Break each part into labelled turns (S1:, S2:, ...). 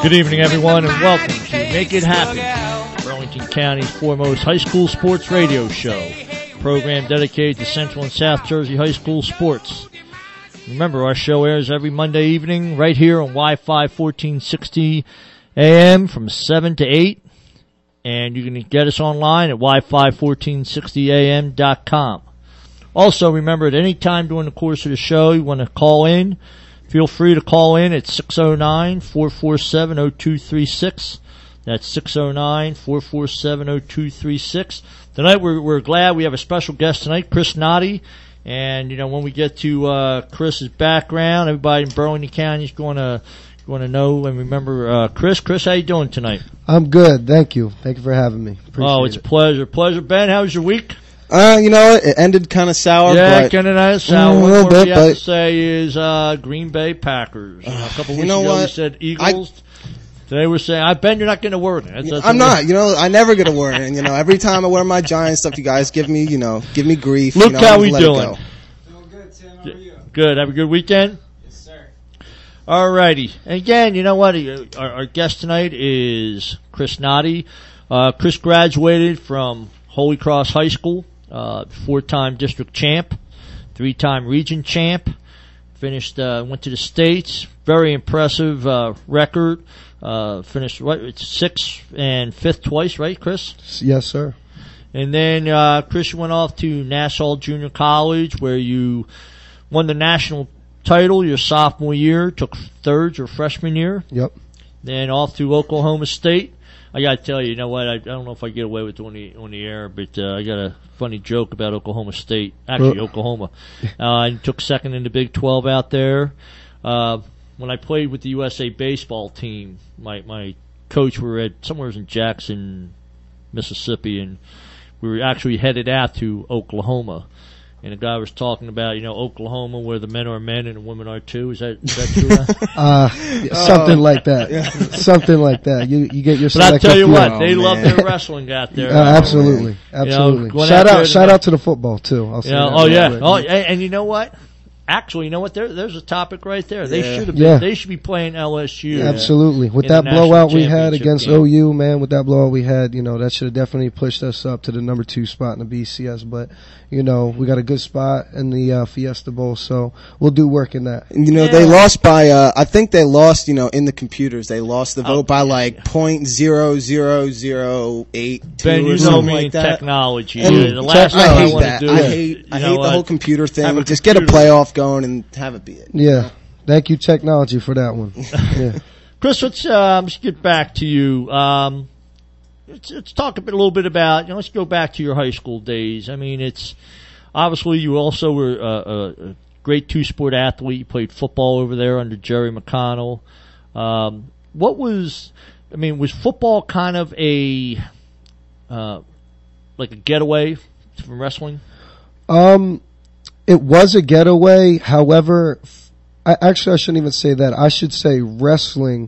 S1: Good evening, everyone, and welcome to Make It Happen, Burlington County's foremost high school sports radio show, a program dedicated to Central and South Jersey high school sports. Remember, our show airs every Monday evening right here on Wi-Fi 1460 AM from 7 to 8, and you can get us online at Wi-Fi1460am.com. Also, remember, at any time during the course of the show you want to call in, feel free to call in at 609-447-0236. That's 609-447-0236. Tonight we're glad we have a special guest tonight, Chris Notte. And, when we get to Chris's background, everybody in Burlington County is going to know and remember Chris. Chris, how you doing tonight?
S2: I'm good. Thank you. Thank you for having me. Appreciate
S1: it's a pleasure. Ben, how was your week?
S3: It ended kind of sour.
S1: Yeah, kind of sour. What we have to say is Green Bay Packers. A couple weeks ago we said Eagles. Today we're saying, Ben, you're not going to wear it.
S3: I'm not. I never get a word. And, every time I wear my Giants stuff, you guys give me grief.
S1: Look how we doing.
S4: Doing good, Tim. How are you?
S1: Good. Have a good weekend?
S4: Yes, sir.
S1: All righty. And again, you know what? Our guest tonight is Chris Notte. Chris graduated from Holy Cross High School. 4-time district champ, 3-time region champ, finished, went to the States, very impressive, record, finished, 6th and 5th twice, right, Chris?
S2: Yes, sir.
S1: And then, Chris, you went off to Nassau Junior College, where you won the national title your sophomore year, took third your freshman year.
S2: Yep.
S1: Then off to Oklahoma State. I gotta tell you, I don't know if I get away with it on the air, but I got a funny joke about Oklahoma State. Actually, Oklahoma. I took second in the Big 12 out there. When I played with the USA baseball team, my coach, we were at somewhere in Jackson, Mississippi, and we were actually headed out to Oklahoma. And the guy was talking about, Oklahoma, where the men are men and the women are too. Is that true?
S2: Something like that. Yeah. Something like that. You get your.
S1: But I'll tell you what, they love their wrestling out there.
S2: Absolutely. Shout out to the football too. I'll say that.
S1: Oh yeah. And you know what? Actually, there's a topic right there. They should have been. They should be playing LSU.
S2: Absolutely. With that blowout we had against OU, man, with that blowout we had, that should have definitely pushed us up to the number 2 spot in the BCS. But, we got a good spot in the Fiesta Bowl, so we'll do work in that.
S3: They lost by, I think they lost, in the computers. They lost the vote by like .00082
S1: Ben,
S3: or something
S1: me
S3: like
S1: in
S3: that.
S1: technology.
S3: And
S1: the last thing I want to do
S3: I hate the whole computer thing. Just get a playoff going and have it be it.
S2: Yeah. Thank you, technology, for that one. Yeah.
S1: Chris, let's get back to you. Let's talk a little bit about, let's go back to your high school days. I mean, it's obviously you also were a great 2-sport athlete. You played football over there under Jerry McConnell. Was football kind of like a getaway from wrestling?
S2: It was a getaway. However, I shouldn't even say that. I should say wrestling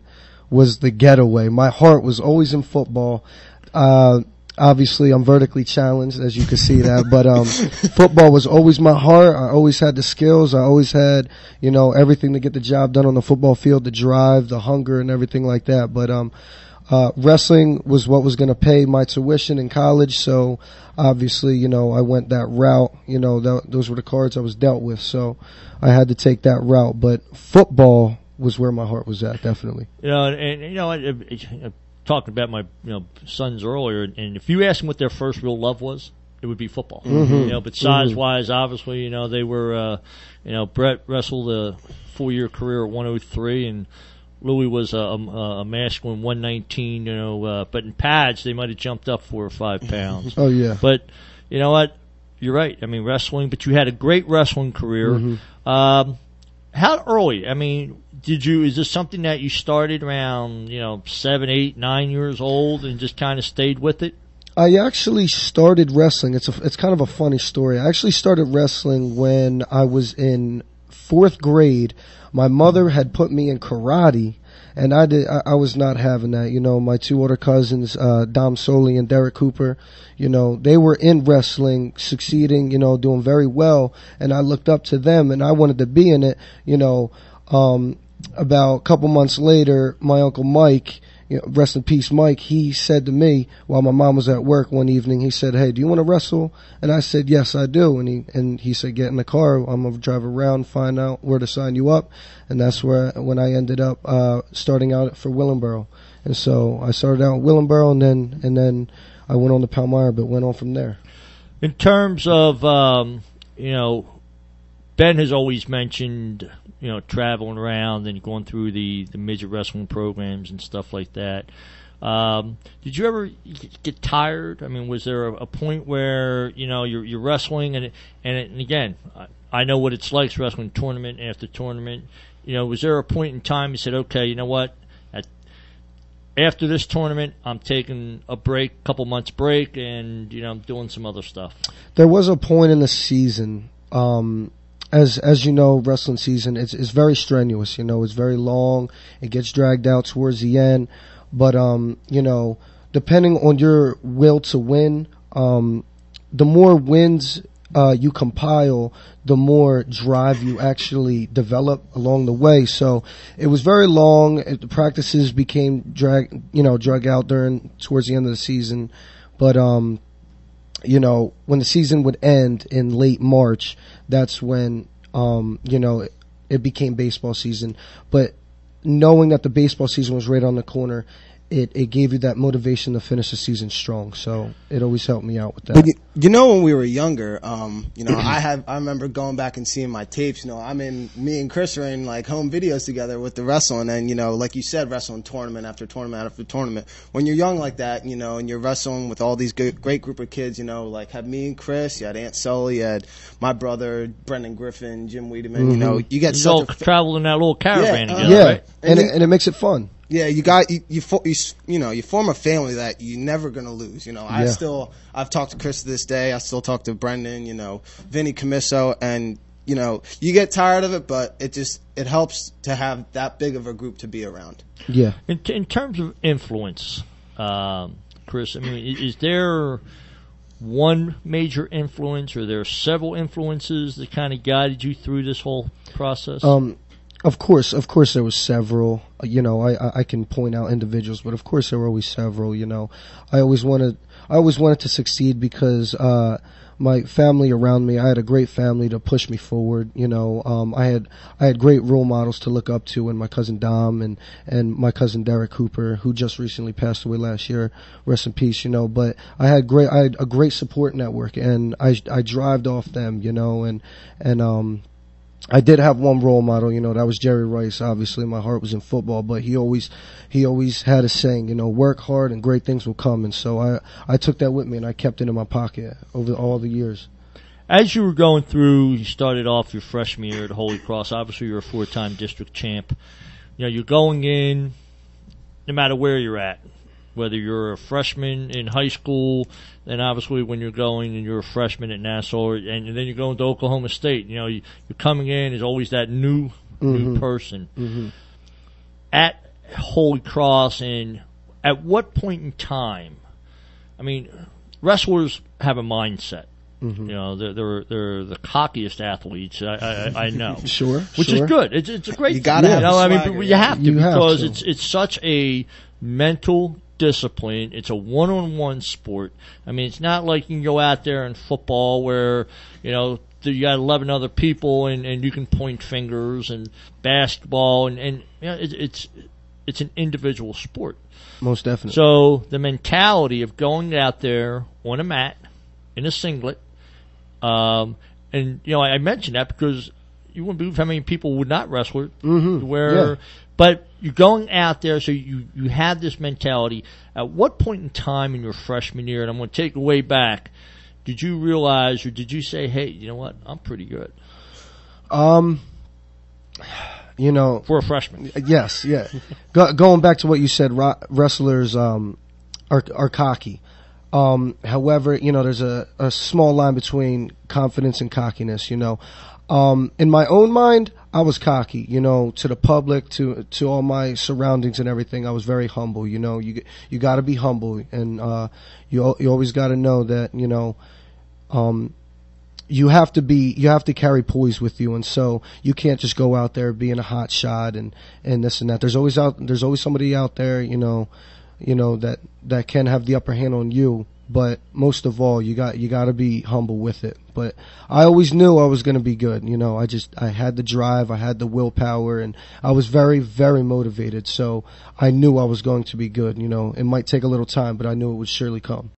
S2: was the getaway. My heart was always in football. Obviously, I'm vertically challenged, as you can see that. But football was always my heart. I always had the skills. I always had, everything to get the job done on the football field, the drive, the hunger, and everything like that. But wrestling was what was going to pay my tuition in college. So obviously, I went that route. Those were the cards I was dealt with. So I had to take that route. But football was where my heart was at, definitely.
S1: Talking about my sons earlier, and if you ask them what their first real love was, it would be football.
S2: Mm-hmm.
S1: But size-wise, obviously, they were, Brett wrestled a 4-year career at 103, and Louis was a masculine 119, but in pads they might have jumped up 4 or 5 pounds.
S2: Oh, yeah.
S1: But you know what? You're right. I mean, wrestling, but you had a great wrestling career.
S2: Mm-hmm.
S1: How early? I mean, is this something that you started around, 7, 8, 9 years old and just kind of stayed with it?
S2: I actually started wrestling. It's kind of a funny story. I actually started wrestling when I was in 4th grade. My mother had put me in karate, and I was not having that. My 2 older cousins, Dom Soli and Derek Cooper, they were in wrestling, succeeding, doing very well, and I looked up to them, and I wanted to be in it, about a couple months later, my Uncle Mike, rest in peace Mike, he said to me while my mom was at work one evening, he said, "Hey, do you want to wrestle?" And I said, "Yes, I do." And he said, "Get in the car. I'm going to drive around, find out where to sign you up." And that's when I ended up starting out for Willingboro. And so I started out at Willingboro, and then I went on to Palmyra, but went on from there.
S1: In terms of, Ben has always mentioned, traveling around and going through the midget wrestling programs and stuff like that. Did you ever get tired? I mean, was there a point where, you're wrestling and again, I know what it's like wrestling tournament after tournament. Was there a point in time you said, okay, you know what? After this tournament, I'm taking a break, couple months break, and I'm doing some other stuff.
S2: There was a point in the season, as you know, wrestling season it's very strenuous. It's very long. It gets dragged out towards the end, but depending on your will to win, the more wins you compile, the more drive you actually develop along the way. So it was very long. The practices became drag out towards the end of the season. But, when the season would end in late March, that's when, it became baseball season. But knowing that the baseball season was right on the corner, it gave you that motivation to finish the season strong. So it always helped me out with that.
S3: But when we were younger, I remember going back and seeing my tapes. Me and Chris are in like home videos together with the wrestling, and like you said, wrestling tournament after tournament after tournament. When you're young like that, and you're wrestling with all these great group of kids, like had me and Chris, you had Aunt Sully, you had my brother Brendan Griffin, Jim Wiedemann.
S2: Mm-hmm.
S3: You get
S1: all travel in that little caravan together,
S2: yeah,
S1: right?
S2: And it makes it fun.
S3: Yeah, you form a family that you're never gonna lose. I've talked to Chris to this day. I still talk to Brendan. Vinny Camiso, and you get tired of it, but it helps to have that big of a group to be around.
S2: Yeah.
S1: In terms of influence, Chris, I mean, is there one major influence, or there are several influences that kind of guided you through this whole process?
S2: Of course, there was several. I can point out individuals, but of course there were always several. I always wanted to succeed because my family around me. I had a great family to push me forward. I had great role models to look up to, and my cousin Dom and my cousin Derek Cooper, who just recently passed away last year. Rest in peace. But I had a great support network, and I drived off them. And I did have one role model, that was Jerry Rice. Obviously, my heart was in football, but he always had a saying, work hard and great things will come. And so I took that with me and I kept it in my pocket over all the years.
S1: As you were going through, you started off your freshman year at Holy Cross. Obviously, you're a 4-time district champ. You're going in, no matter where you're at, whether you're a freshman in high school, then obviously when you're going and you're a freshman at Nassau, and then you're going to Oklahoma State, you're coming in as always that new person.
S2: Mm-hmm.
S1: At Holy Cross, and at what point in time, I mean, wrestlers have a mindset.
S2: Mm-hmm.
S1: They're the cockiest athletes I know.
S2: Sure,
S1: which is good. It's a great.
S3: You gotta have the swagger.
S1: I mean, you have to, because
S2: have to.
S1: It's such a mental discipline. It's a one-on-one sport. I mean, it's not like you can go out there in football where you got 11 other people and you can point fingers, and basketball and it's an individual sport.
S2: Most definitely.
S1: So the mentality of going out there on a mat in a singlet, and I mentioned that because you wouldn't believe how many people would not wrestle it.
S2: Mm-hmm.
S1: But you're going out there, so you have this mentality. At what point in time in your freshman year, and I'm going to take it way back, did you realize, or did you say, hey, you know what, I'm pretty good?
S2: For
S1: a freshman.
S2: Yes, yeah. Going back to what you said, wrestlers are cocky. However, there's a small line between confidence and cockiness. In my own mind, I was cocky. To the public, to all my surroundings and everything, I was very humble. You got to be humble, and you always got to know that you have to carry poise with you, and so you can't just go out there being a hot shot and this and that. There's always somebody out there, that can have the upper hand on you. But most of all, you got to be humble with it. But I always knew I was going to be good. I had the drive, I had the willpower, and I was very, very motivated. So I knew I was going to be good. It might take a little time, but I knew it would surely come.